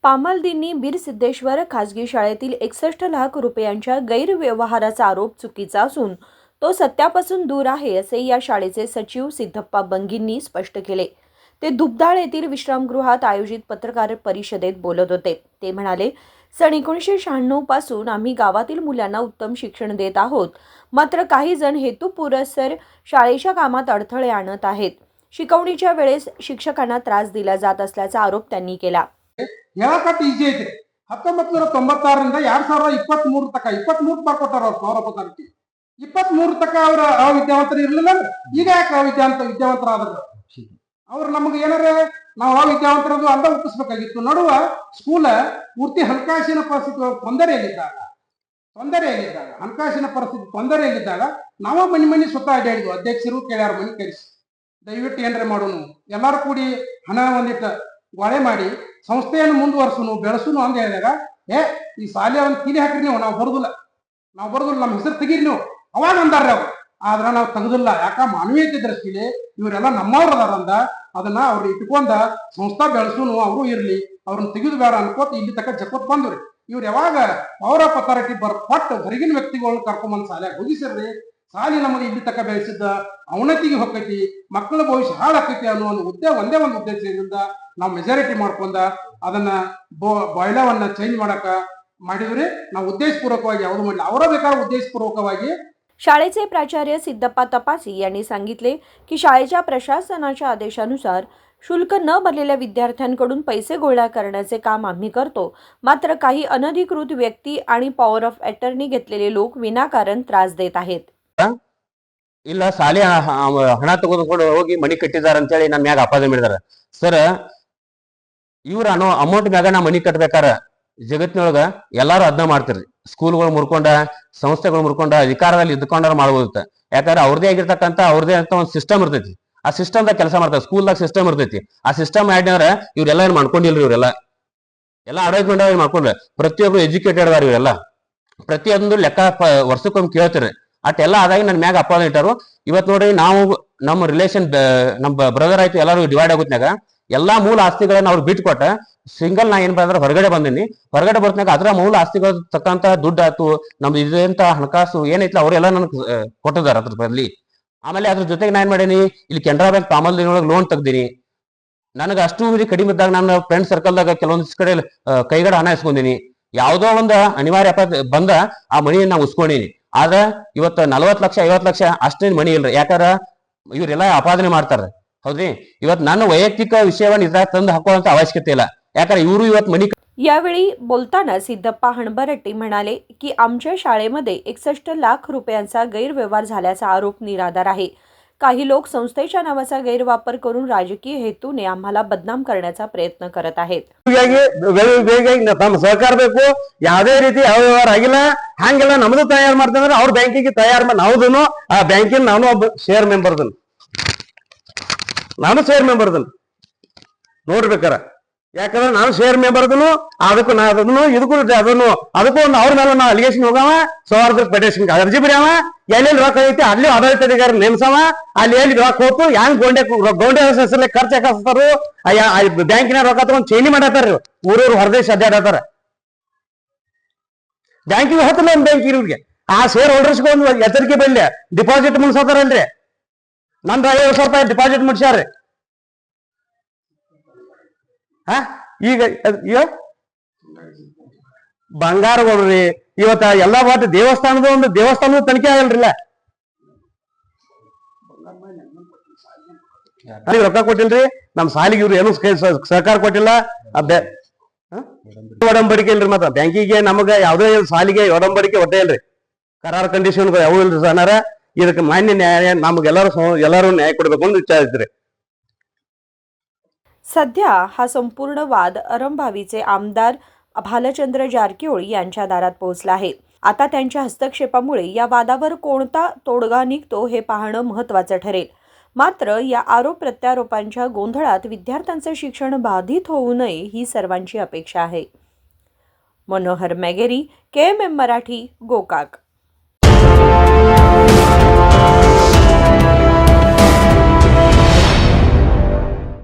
पामलदिन्नी बीरसिद्धेश्वर खासगी शाळेतील 61 लाख रुपयांच्या गैरव्यवहाराचा आरोप चुकीचा असून तो सत्यापासून दूर आहे असे या शाळेचे सचिव सिद्धप्पा बंगींनी स्पष्ट केले। ते दुबदाळ येथील विश्रामगृहात आयोजित पत्रकार परिषदेत बोलत होते। ते म्हणाले, सन 1996 पासून आम्ही गावातील मुलांना उत्तम शिक्षण देत आहोत, मात्र काही जण हेतुपुरस्सर शाळेच्या कामात अडथळे आणत आहेत। शिकवणीच्या वेळेस शिक्षकांना त्रास दिला जात असल्याचा आरोप त्यांनी केला। ಹೇಳಕಟ್ಟು ಈಜಿ ಐತ್ರಿ 1996ರಿಂದ 2023 ತಕ 23 ಬರ್ಕೊಟ್ಟಾರ ಅವ್ರು ಪೌರ ಪತಾರಿಟಿ 23 ತಕ ಅವ್ರ ಅವಿದ್ಯಾವಂತರು ಇರ್ಲಿಲ್ಲ ಈಗ ಯಾಕೆ ವಿದ್ಯಾವಂತರಾದ್ರು ಅವ್ರು ನಮಗೆ ಏನಾರೆ ನಾವು ಅವಿದ್ಯಾವಂತರದು ಅಂದ ಒಪ್ಪಿಸ್ಬೇಕಾಗಿತ್ತು। ನಡುವ ಸ್ಕೂಲ ಪೂರ್ತಿ ಹಣಕಾಸಿನ ಪರಿಸ್ಥಿತಿ ತೊಂದರೆಯಲ್ಲಿದ್ದಾಗ ಹಣಕಾಸಿನ ಪರಿಸ್ಥಿತಿ ತೊಂದರೆಯಲ್ಲಿದ್ದಾಗ ನಾವು ಮನೆ ಸ್ವತಃ ಅಡ್ಡಾಡಿದ್ವು। ಅಧ್ಯಕ್ಷರು ಕೇಳ್ಯಾರ ಮನೆ ಕರೆಸಿ ದಯವಿಟ್ಟು ಏನ್ರೆ ಮಾಡೋನು ಎಲ್ಲರೂ ಕೂಡಿ ಹಣ ಒಂದಿಟ್ಟು ಗೋಳೆ ಮಾಡಿ ಸಂಸ್ಥೆಯನ್ನು ಮುಂದುವರ್ಸುನು ಬೆಳೆಸುನು ಅಂತ ಹೇಳಿದಾಗ ಈ ಶಾಲೆಯನ್ನು ಕಿಲಿ ಹಾಕ್ರಿ ನಾವು ಬರೋದಿಲ್ಲ ನಮ್ಮ ಹೆಸರು ತೆಗೀರಿ ನೀವು ಅವಾಗ ಅಂದಾರ್ರಿ ಅವ್ರು। ಆದ್ರೆ ನಾವು ತೆಗೆದಿಲ್ಲ, ಯಾಕ ಮಾನವೀಯತೆ ದೃಷ್ಟಿಲಿ ಇವರೆಲ್ಲ ನಮ್ಮವ್ರು ಅದಾರಂದ ಅದನ್ನ ಅವ್ರು ಇಟ್ಕೊಂಡ ಸಂಸ್ಥಾ ಬೆಳೆಸುನು ಅವರು ಇರ್ಲಿ, ಅವ್ರನ್ನ ತೆಗೆದು ಬೇಡ ಅನ್ಕೋತ ಇಲ್ಲಿ ತಕ್ಕ ಜಕ್ಕೋತ್ ಬಂದ್ರಿ। ಇವ್ರು ಯಾವಾಗ ಪೌರ ಪತಾರಿಟಿ ಕೊಟ್ಟು ಹೊರಗಿನ ವ್ಯಕ್ತಿಗಳನ್ನ ಕರ್ಕೊಂಬಂದ್ ಶಾಲೆಗೆ ಹೋಗಿಸಿರ್ರಿ, ಶಾಲೆ ನಮಗೆ ಇಲ್ಲಿ ತಕ್ಕ ಬೆಳೆಸಿದ್ದ ಅವನತಿಗೆ ಹೊಕ್ಕೈತಿ, ಮಕ್ಕಳ ಭವಿಷ್ಯ ಹಾಳಾಕೈತಿ ಅನ್ನೋ ಒಂದೇ ಒಂದು ಉದ್ದೇಶದಿಂದ ನಾವು ಮೆಜಾರಿಟಿ ಮಾಡ್ಕೊಂಡ ಅದನ್ನ ಬಾಯ್ಲವನ್ನ ಚೇಂಜ್ ಮಾಡಿದ್ರಿ। ನಾವು ಉದ್ದೇಶಪೂರ್ವಕವಾಗಿ ಯಾವುದು ಮಾಡಲಿಲ್ಲ, ಅವರ ಬೇಕಾದ್ರೆ ಉದ್ದೇಶಪೂರ್ವಕವಾಗಿ। शाळेचे प्राचार्य सिद्धप्पा तपासी यांनी सांगितले की शाळेच्या प्रशासनाच्या आदेशानुसार शुल्क न भरलेल्या विद्यार्थ्यांकडून पैसे गोळा करण्याचे काम आम्ही करतो, मात्र काही अनधिकृत व्यक्ती आणि पॉवर ऑफ अटर्नी घेतलेले लोक विनाकारण त्रास देत आहेत। ಇಲ್ಲ ಶಾಲೆ ಹಣ ತಗೊಂಡು ಹೋಗಿ ಮನಿ ಕಟ್ಟಿದಾರ ಅಂತ ಹೇಳಿ ನನ್ನ ಮ್ಯಾಗ ಆಪಾದನೆ ಮಾಡಿದಾರ ಸರ್। ಇವ್ರ ಅಮೌಂಟ್ ಮ್ಯಾಗ ನಾ ಮನಿ ಕಟ್ಬೇಕಾರ ಜಗತ್ತಿನೊಳಗ ಎಲ್ಲಾರು ಅದನ್ನ ಮಾಡ್ತಿರ್ರಿ। ಸ್ಕೂಲ್ಗಳು ಮುರ್ಕೊಂಡ ಸಂಸ್ಥೆಗಳು ಮುರ್ಕೊಂಡ ಅಧಿಕಾರದಲ್ಲಿ ಇದ್ಕೊಂಡಾರ ಮಾಡ್ಬೋದಿತ್ತ, ಯಾಕಂದ್ರೆ ಅವ್ರದೇ ಆಗಿರ್ತಕ್ಕಂಥ ಅವ್ರದೇ ಅಂತ ಒಂದು ಸಿಸ್ಟಮ್ ಇರ್ತೈತಿ। ಆ ಸಿಸ್ಟಮ್ದಾಗ ಕೆಲಸ ಮಾಡ್ತಾರೆ, ಸ್ಕೂಲ್ದಾಗ ಸಿಸ್ಟಮ್ ಇರ್ತೈತಿ। ಆ ಸಿಸ್ಟಮ್ ಆಡ್ನವ್ರ ಇವ್ರೆಲ್ಲ ಏನ್ ಮಾಡ್ಕೊಂಡಿಲ್ರಿ, ಇವರೆಲ್ಲ ಆಡಳಿತ ಮಂಡಳಿ ಮಾಡ್ಕೊಂಡ್ರೆ ಪ್ರತಿಯೊಬ್ರು ಎಜುಕೇಟೆಡ್ ಅದಾರ ಇವರೆಲ್ಲ, ಪ್ರತಿಯೊಂದು ಲೆಕ್ಕ ವರ್ಷಕ್ಕೊಮ್ಮೆ ಕೇಳ್ತಿರಿ। ಅಟ್ಟೆಲ್ಲ ಆದಾಗಿ ನನ್ನ ಮ್ಯಾಗ ಅಪಾದನೆ ಇಟ್ಟಾರು। ಇವತ್ತು ನೋಡ್ರಿ ನಾವು ನಮ್ಮ ರಿಲೇಷನ್ ನಮ್ಮ ಬ್ರದರ್ ಆಯ್ತು ಎಲ್ಲರೂ ಡಿವೈಡ್ ಆಗುತ್ನಾಗ ಎಲ್ಲಾ ಮೂಲ ಆಸ್ತಿಗಳನ್ನ ಅವ್ರು ಬಿಟ್ಕೊಟ್ಟ ಸಿಂಗಲ್ ನಾ ಏನ್ ಬಂದ್ರೆ ಹೊರಗಡೆ ಬಂದಿನಿ। ಹೊರಗಡೆ ಬರ್ತನಾಗ ಅದರ ಮೂಲ ಆಸ್ತಿಗಳ ತಕ್ಕಂತ ದುಡ್ಡು ಆಯ್ತು ನಮ್ದು ಇದಂತ ಹಣಕಾಸು ಏನೈತಿ ಅವರೆಲ್ಲ ನನಗೆ ಕೊಟ್ಟಿದಾರ ಅದ್ರ ಬದಲಿ। ಆಮೇಲೆ ಅದ್ರ ಜೊತೆಗೆ ನಾ ಏನ್ ಮಾಡೀನಿ, ಇಲ್ಲಿ ಕೆನರಾ ಬ್ಯಾಂಕ್ ಪಾಮಲ್ದಿನೊಳಗೆ ಲೋನ್ ತೆಗ್ದೀನಿ। ನನಗೆ ಅಷ್ಟು ಕಡಿಮೆ ಇದ್ದಾಗ ನನ್ನ ಫ್ರೆಂಡ್ ಸರ್ಕಲ್ದಾಗ ಕೆಲವೊಂದಿಷ್ಟು ಕಡೆ ಕೈಗಡೆ ಹಣ ಇಸ್ಕೊಂಡಿನಿ। ಯಾವುದೋ ಒಂದು ಅನಿವಾರ್ಯ ಬಂದ ಆ ಮಣಿಯನ್ನ ನಾವು ಉಸ್ಕೊಂಡಿನಿ। ಆದ್ರೆ ಇವತ್ತು 40 ಲಕ್ಷ 50 ಲಕ್ಷ ಅಷ್ಟೇನ್ ಮನಿ ಇಲ್ರಿ, ಯಾಕಂದ್ರ ಇವ್ರೆಲ್ಲ ಆಪಾದನೆ ಮಾಡ್ತಾರ, ಹೌದ್ರಿ। ಇವತ್ತು ನನ್ನ ವೈಯಕ್ತಿಕ ವಿಷಯವನ್ನ ಇದ್ರಾಗ ತಂದು ಹಾಕುವಂತ ಅವಶ್ಯಕತೆ ಇಲ್ಲ, ಯಾಕಂದ್ರೆ ಇವರು ಇವತ್ತು मनी। यावेळी बोलताना सिद्धप्पा हणबरट्टी म्हणाले की आमच्या शाळेमध्ये 61 लाख रुपयांचा गैरव्यवहार झाल्याचा आरोप निराधार आहे। काही लोक संस्थेच्या नावाचा गैरवापर करून राजकीय हेतूने आम्हाला बदनाम करण्याचा प्रयत्न करत आहेत। ನಮ್ಮ ಸಹಕಾರ ಬೇಕು, ಯಾವುದೇ ರೀತಿ ಅವ್ಯವಹಾರ ಆಗಿಲ್ಲ, ಹಂಗೆಲ್ಲ ನಮ್ದು ತಯಾರು ಮಾಡ್ತಂದ್ರೆ ಅವ್ರ ಬ್ಯಾಂಕಿಗೆ ತಯಾರು ಮಾಡಿ ನಾವುದನು ಆ ಬ್ಯಾಂಕಿನ ನಾನು ಒಬ್ಬ ಶೇರ್ ಮೆಂಬರ್ದನ್ ನೋಡ್ಬೇಕಾರ, ಯಾಕಂದ್ರೆ ನಾನು ಶೇರ್ ಮೆಂಬರ್ದನು ಅದಕ್ಕೂ ಅದನ್ನು ಇದಕ್ಕೂ ಅದಕ್ಕೂ ಒಂದು ಅವ್ರ ಮೇಲೆ ನಾವು ಅಲಿಗೇಷನ್ ಹೋಗವ, ಸೌಹಾರ್ದ ಫೆಡರೇಷನ್ ಅರ್ಜಿ ಬಿಡ್ಯಾವ, ಎಲ್ಲೆಲ್ಲಿ ರೊಕ್ಕ ಐತಿ ಅಲ್ಲಿ ಆಡಳಿತಾಧಿಕಾರಿ ನೇಮಸವ, ಅಲ್ಲಿ ಎಲ್ಲಿ ರೊಕ್ಕ ಹೋತು ಹೆಂಗ್ ಗೋಂಡೆ ಹೆಸರಲ್ಲಿ ಖರ್ಚು ಹಾಕಿಸ್ತಾರು, ಬ್ಯಾಂಕಿನ ರೊಕ್ಕ ತಗೊಂಡ್ ಚೈನಿ ಮಾಡತ್ತಾರ, ಊರೂರು ಹೊರದೇಶ ಅಡ್ಡಾಡತ್ತಾರ। ಬ್ಯಾಂಕಿಗೆ ಹೋತಲ್ಲ ಒಂದು ಬ್ಯಾಂಕ್ ಇವ್ರಿಗೆ ಆ ಶೇರ್ ಹೋಲ್ಡರ್ಸ್ಗೆ ಒಂದು ಎಚ್ಚರಿಕೆ ಬರಲಿ, ಡಿಪಾಸಿಟ್ ಮುಡ್ಸತಾರಲ್ರಿ, ನಂದು 50,000 ರೂಪಾಯಿ ಡಿಪಾಸಿಟ್ ಮುಡ್ಸ್ಯಾರ್ರಿ। ಈಗ ಬಂಗಾರ ಕೊಡ್ರಿ, ಇವತ್ತ ಎಲ್ಲಾ ಒಟ್ಟು ದೇವಸ್ಥಾನದ ತನಿಖೆ ಆಗಲ್ರಿಲ್ಲ, ರೊಕ್ಕ ಕೊಟ್ಟಿಲ್ರಿ, ನಮ್ ಸಾಲಿಗೆ ಇವ್ರು ಏನು ಸಹಕಾರ ಕೊಟ್ಟಿಲ್ಲ, ಒಡಂಬಡಿಕೆ ಇಲ್ರಿ। ಮತ್ತ ಬ್ಯಾಂಕಿಗೆ ನಮಗ ಯಾವ್ದೇ ಸಾಲಿಗೆ ಒಡಂಬಡಿಕೆ ಒಟ್ಟೆ ಇಲ್ರಿ, ಕರಾರ್ ಕಂಡೀಷನ್ ಯಾವ ಇಲ್ರಿ ಸಣ್ಣಾರ। ಇದಕ್ಕೆ ಮಾನ್ಯ ನ್ಯಾಯ ಎಲ್ಲರೂ ನ್ಯಾಯ ಕೊಡ್ಬೇಕು ಅಂತ ಇಚ್ಛೆ ಐತ್ರಿ। सध्या हा संपूर्ण वाद अरंभावीचे आमदार भालचंद्र जारकिहोळी यांच्या दारात पोहोचला आहे। आता त्यांच्या हस्तक्षेपामुळे या वादावर कोणता तोडगा निघतो हे पाहणं महत्त्वाचं ठरेल। मात्र या आरोप प्रत्यारोपांच्या गोंधळात विद्यार्थ्यांचे शिक्षण बाधित होऊ नये ही सर्वांची अपेक्षा आहे। मनोहर मेगेरी, KMM मराठी, गोकाक।